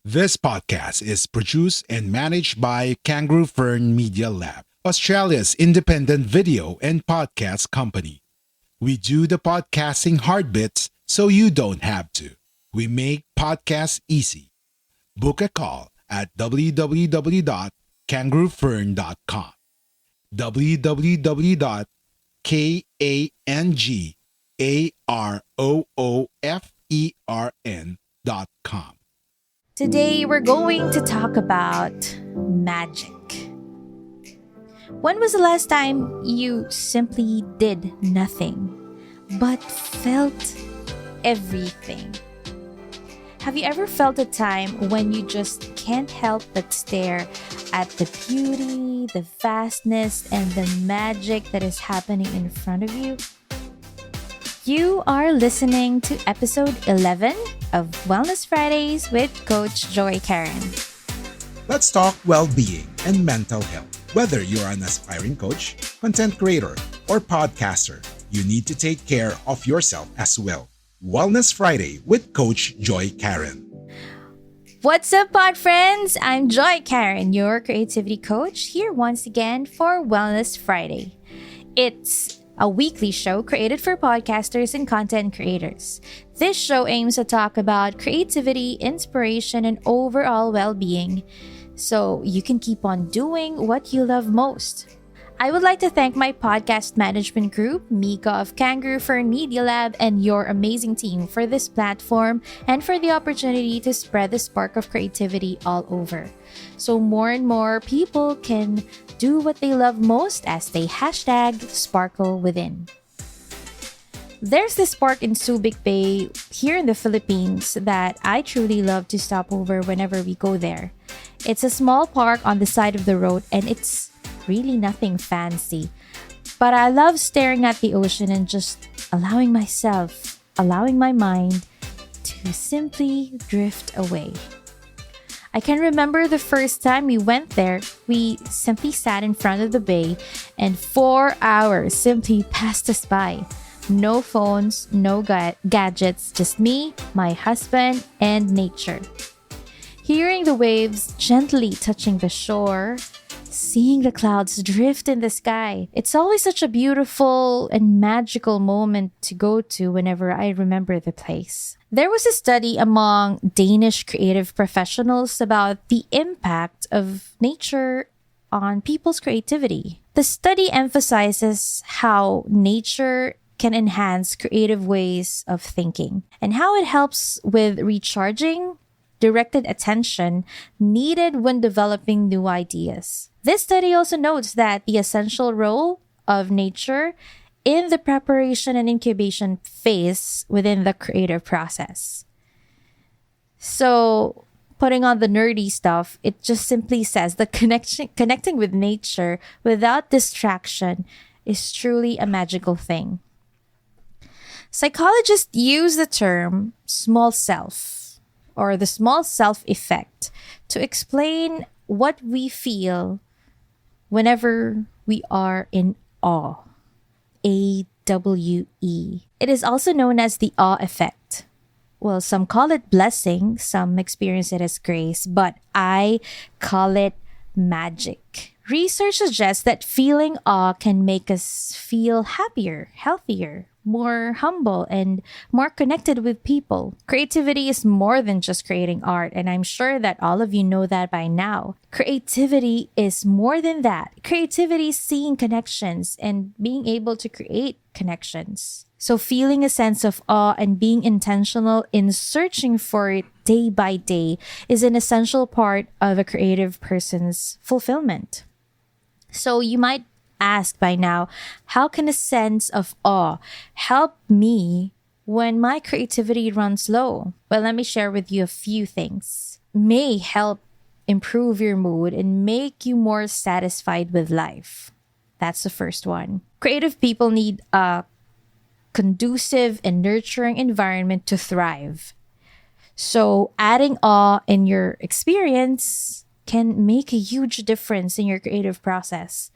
This podcast is produced and managed by Kangaroo Fern Media Lab, Australia's independent video and podcast company. We do the podcasting hard bits so you don't have to. We make podcasts easy. Book a call at www.kangaroofern.com. www.kangaroofern.com. Today, we're going to talk about magic. When was the last time you simply did nothing but felt everything? Have you ever felt a time when you just can't help but stare at the beauty, the vastness, and the magic that is happening in front of you? You are listening to episode 11 of Wellness Fridays with Coach Joy Karen. Let's talk well-being and mental health. Whether you're an aspiring coach, content creator, or podcaster, you need to take care of yourself as well. Wellness Friday with Coach Joy Karen. What's up, pod friends? I'm Joy Karen, your creativity coach, here once again for Wellness Friday. It's a weekly show created for podcasters and content creators. This show aims to talk about creativity, inspiration, and overall well-being so you can keep on doing what you love most. I would like to thank my podcast management group, Mika of Kangaroo Fern Media Lab, and your amazing team for this platform and for the opportunity to spread the spark of creativity all over. So more and more people can do what they love most as they #sparkle within. There's this park in Subic Bay here in the Philippines that I truly love to stop over whenever we go there. It's a small park on the side of the road and it's really nothing fancy. But I love staring at the ocean and just allowing my mind to simply drift away. I can remember the first time we went there, we simply sat in front of the bay and 4 hours simply passed us by. No phones, no gadgets, just me, my husband, and nature. Hearing the waves gently touching the shore, seeing the clouds drift in the sky. It's always such a beautiful and magical moment to go to whenever I remember the place. There was a study among Danish creative professionals about the impact of nature on people's creativity. The study emphasizes how nature can enhance creative ways of thinking and how it helps with recharging directed attention needed when developing new ideas. This study also notes that the essential role of nature in the preparation and incubation phase within the creative process. So, putting on the nerdy stuff, it just simply says that connecting with nature without distraction is truly a magical thing. Psychologists use the term small self or the small self effect to explain what we feel whenever we are in awe. AWE. It is also known as the awe effect. Well, some call it blessing, some experience it as grace, but I call it magic. Research suggests that feeling awe can make us feel happier, healthier, more humble, and more connected with people. Creativity is more than just creating art, and I'm sure that all of you know that by now. Creativity is more than that. Creativity is seeing connections and being able to create connections. So feeling a sense of awe and being intentional in searching for it day by day is an essential part of a creative person's fulfillment. So you might ask by now, how can a sense of awe help me when my creativity runs low? Well, let me share with you a few things. May help improve your mood and make you more satisfied with life. That's the first one. Creative people need a conducive and nurturing environment to thrive. So adding awe in your experience can make a huge difference in your creative process.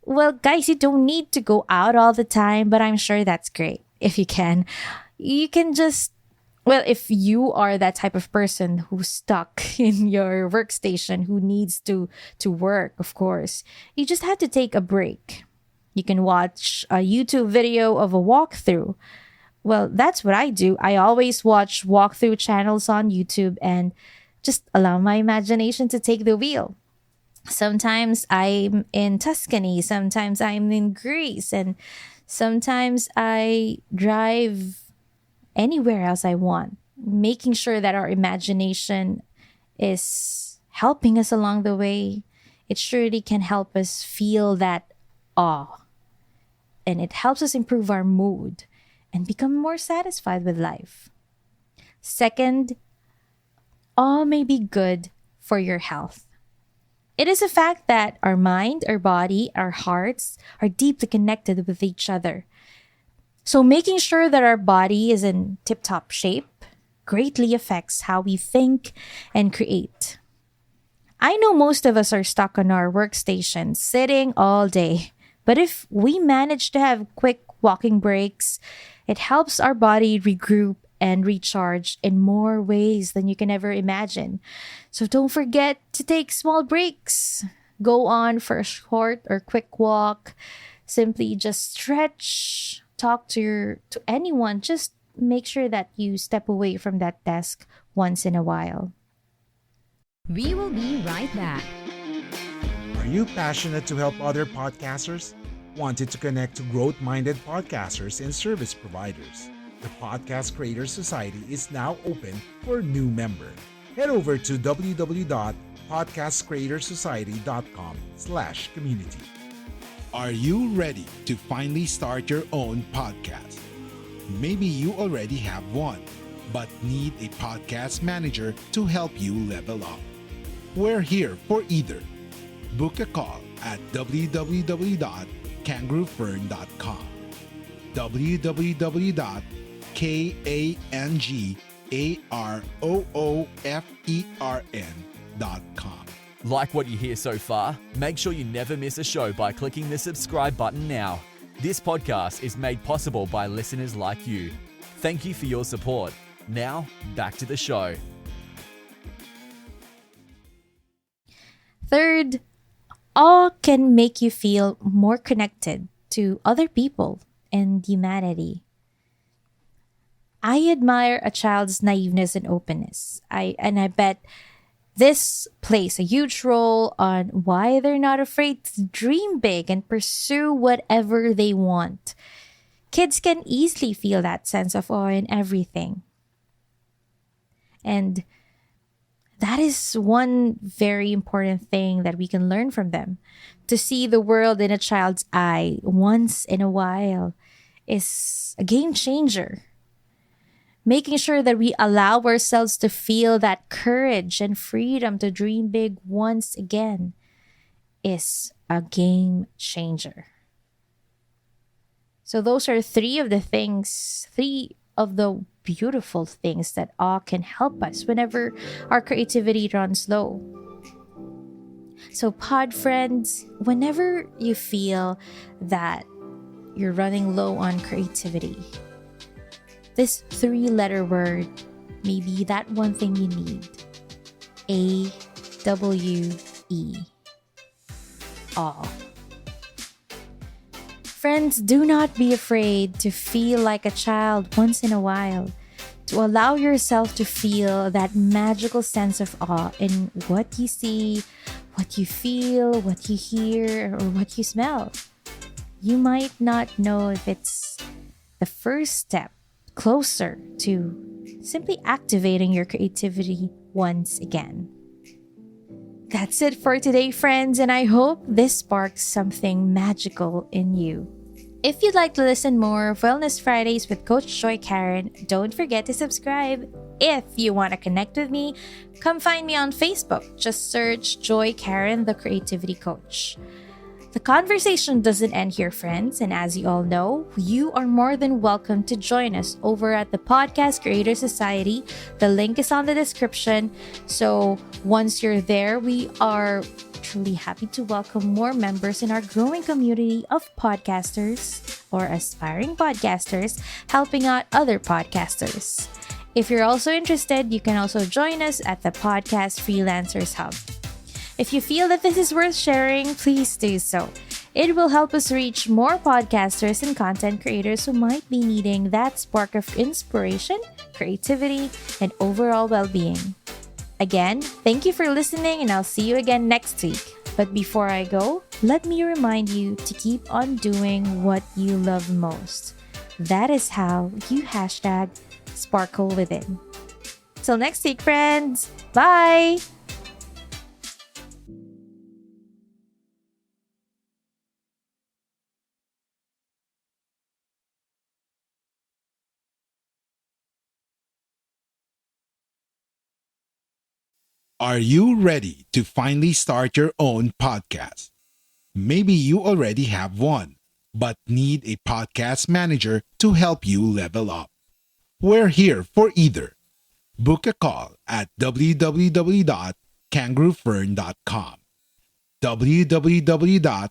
Well, guys, you don't need to go out all the time, but I'm sure that's great if you can. You can just Well, if you are that type of person who's stuck in your workstation, who needs to work, of course, you just have to take a break. You can watch a YouTube video of a walkthrough. Well, that's what I do. I always watch walkthrough channels on YouTube and just allow my imagination to take the wheel. Sometimes I'm in Tuscany, sometimes I'm in Greece, and sometimes I drive anywhere else I want, making sure that our imagination is helping us along the way. It surely can help us feel that awe, and it helps us improve our mood and become more satisfied with life. Second, awe may be good for your health. It is a fact that our mind, our body, our hearts are deeply connected with each other. So making sure that our body is in tip-top shape greatly affects how we think and create. I know most of us are stuck on our workstations, sitting all day. But if we manage to have quick walking breaks, it helps our body regroup and recharge in more ways than you can ever imagine. So don't forget to take small breaks. Go on for a short or quick walk. Simply just stretch, talk to anyone. Just make sure that you step away from that desk once in a while. We will be right back. Are you passionate to help other podcasters? Wanted to connect to growth-minded podcasters and service providers? The Podcast Creators Society is now open for new member. Head over to www.podcastcreatorsociety.com/community. Are you ready to finally start your own podcast? Maybe you already have one, but need a podcast manager to help you level up. We're here for either. Book a call at www.kangaroofern.com. www.kangaroofern.com. Like what you hear so far? Make sure you never miss a show by clicking the subscribe button now. This podcast is made possible by listeners like you. Thank you for your support. Now, back to the show. Third, awe can make you feel more connected to other people and humanity. I admire a child's naiveness and openness. I bet this plays a huge role on why they're not afraid to dream big and pursue whatever they want. Kids can easily feel that sense of awe in everything. And that is one very important thing that we can learn from them. To see the world in a child's eye once in a while is a game changer. Making sure that we allow ourselves to feel that courage and freedom to dream big once again is a game changer. So those are three of the beautiful things that awe can help us whenever our creativity runs low. So pod friends, whenever you feel that you're running low on creativity, this 3-letter word may be that one thing you need. AWE. Awe. Friends, do not be afraid to feel like a child once in a while. To allow yourself to feel that magical sense of awe in what you see, what you feel, what you hear, or what you smell. You might not know if it's the first step closer to simply activating your creativity once again. That's it for today, friends, and I hope this sparks something magical in you. If you'd like to listen more of Wellness Fridays with Coach Joy Karen, don't forget to subscribe. If you want to connect with me, come find me on Facebook. Just search Joy Karen, the Creativity Coach. The conversation doesn't end here, friends, and as you all know, you are more than welcome to join us over at the Podcast Creator Society. The link is on the description. So once you're there, we are truly happy to welcome more members in our growing community of podcasters or aspiring podcasters helping out other podcasters. If you're also interested, you can also join us at the Podcast Freelancers Hub. If you feel that this is worth sharing, please do so. It will help us reach more podcasters and content creators who might be needing that spark of inspiration, creativity, and overall well-being. Again, thank you for listening, and I'll see you again next week. But before I go, let me remind you to keep on doing what you love most. That is how you #sparkle within. Till next week, friends. Bye! Are you ready to finally start your own podcast? Maybe you already have one, but need a podcast manager to help you level up. We're here for either. Book a call at www.kangaroofern.com. www.kangaroofern.com